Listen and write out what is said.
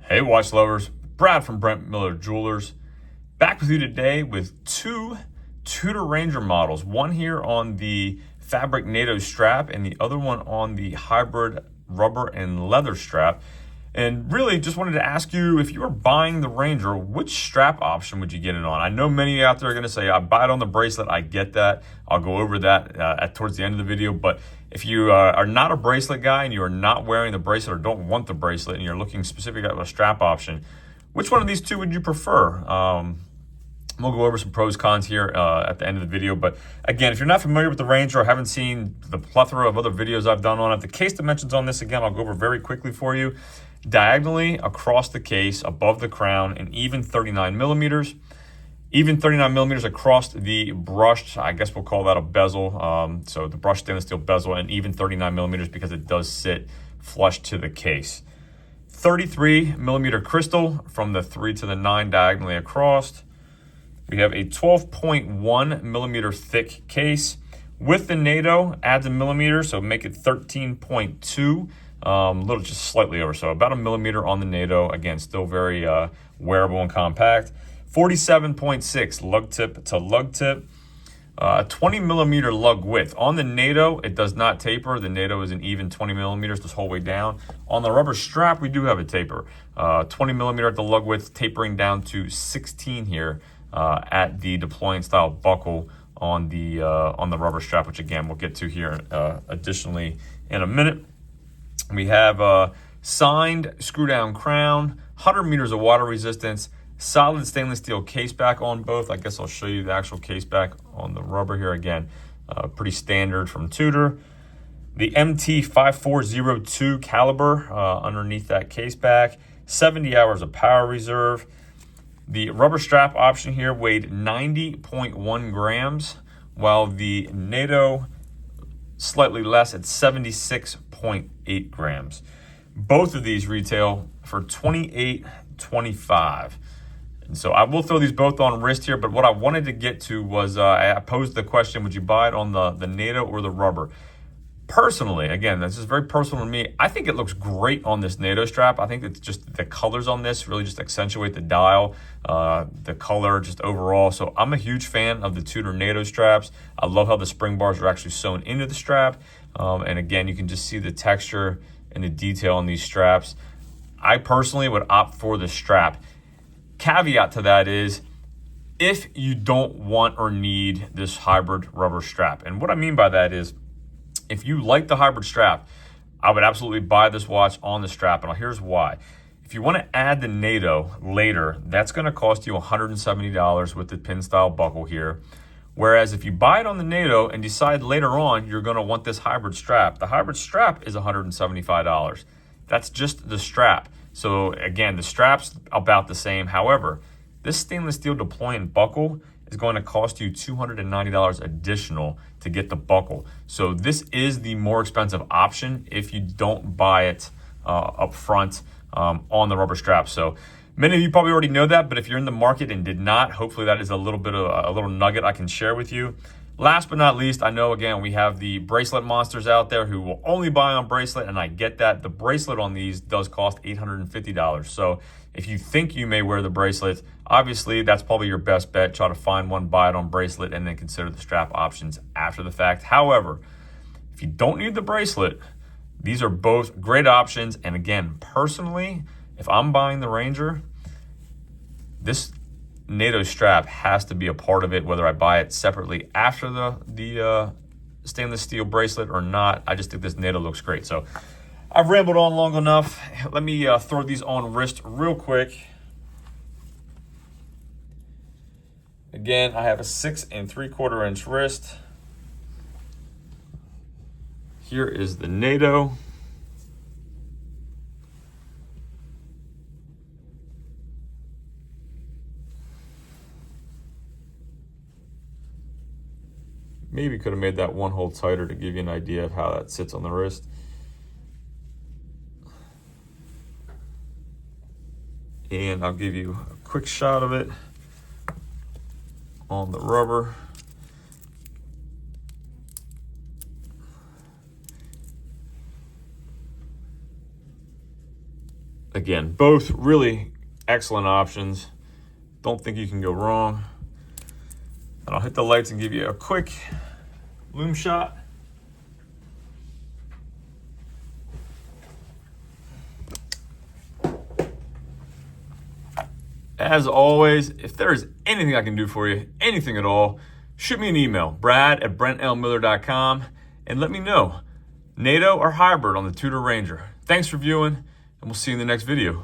Hey watch lovers, Brad from Brent Miller Jewelers, back with you today with two Tudor Ranger models. One here on the fabric NATO strap and the other one on the hybrid rubber and leather strap. And really just wanted to ask you, if you were buying the Ranger, which strap option would you get it on? I know many out there are gonna say, I buy it on the bracelet. I get that. I'll go over that towards the end of the video. But if you are not a bracelet guy and you are not wearing the bracelet or don't want the bracelet and you're looking specifically at a strap option, which one of these two would you prefer? We'll go over some pros, cons here at the end of the video. But again, if you're not familiar with the Ranger or haven't seen the plethora of other videos I've done on it, the case dimensions on this, again, I'll go over very quickly for you. Diagonally across the case, above the crown, an even 39 millimeters. Even 39 millimeters across the brushed, I guess we'll call that a bezel. So the brushed stainless steel bezel, and even 39 millimeters because it does sit flush to the case. 33 millimeter crystal from the 3 to the 9 diagonally across. We have a 12.1 millimeter thick case. With the NATO, adds a millimeter, so make it 13.2. A little just slightly over, so about a millimeter on the NATO. Again, still very wearable and compact. 47.6 lug tip to lug tip. 20 millimeter lug width. On the NATO, it does not taper. The NATO is an even 20 millimeters this whole way down. On the rubber strap, we do have a taper. 20 millimeter at the lug width, tapering down to 16 here at the deploying style buckle on the rubber strap, which again, we'll get to here additionally in a minute. We have signed screw down crown, 100 meters of water resistance, solid stainless steel case back on both. I guess I'll show you the actual case back on the rubber here again. Pretty standard from Tudor. The MT5402 caliber underneath that case back. 70 hours of power reserve. The rubber strap option here weighed 90.1 grams, while the NATO slightly less at 76.8 grams. Both of these retail for $28.25. And so I will throw these both on wrist here, but what I wanted to get to was I posed the question, would you buy it on the NATO or the rubber? Personally, again, this is very personal to me. I think it looks great on this NATO strap. I think it's just the colors on this really just accentuate the dial, the color just overall. So I'm a huge fan of the Tudor NATO straps. I love how the spring bars are actually sewn into the strap. And again, you can just see the texture and the detail on these straps. I personally would opt for the strap. Caveat to that is, if you don't want or need this hybrid rubber strap. And what I mean by that is, if you like the hybrid strap, I would absolutely buy this watch on the strap, and here's why. If you want to add the NATO later, that's going to cost you $170 with the pin style buckle here. Whereas if you buy it on the NATO and decide later on you're going to want this hybrid strap, the hybrid strap is $175. That's just the strap. So again, the strap's about the same. However, this stainless steel deploying buckle is going to cost you $290 additional to get the buckle. So this is the more expensive option if you don't buy it up front on the rubber strap. So many of you probably already know that, but if you're in the market and did not, hopefully that is a little bit of a little nugget I can share with you. Last but not least, I know, again, we have the bracelet monsters out there who will only buy on bracelet, and I get that. The bracelet on these does cost $850. So if you think you may wear the bracelet, obviously that's probably your best bet. Try to find one, buy it on bracelet, and then consider the strap options after the fact. However, if you don't need the bracelet, these are both great options. And again, personally, if I'm buying the Ranger, this NATO strap has to be a part of it, whether I buy it separately after the stainless steel bracelet or not. I just think this NATO looks great. So I've rambled on long enough. Let me throw these on wrist real quick. Again, I have a 6 3/4 inch wrist. Here is the NATO. Maybe could have made that one hole tighter to give you an idea of how that sits on the wrist. And I'll give you a quick shot of it on the rubber. Again, both really excellent options. Don't think you can go wrong. And I'll hit the lights and give you a quick lume shot. As always, if there is anything I can do for you, anything at all, shoot me an email, brad@brentlmiller.com, and let me know, NATO or hybrid on the Tudor Ranger. Thanks for viewing, and we'll see you in the next video.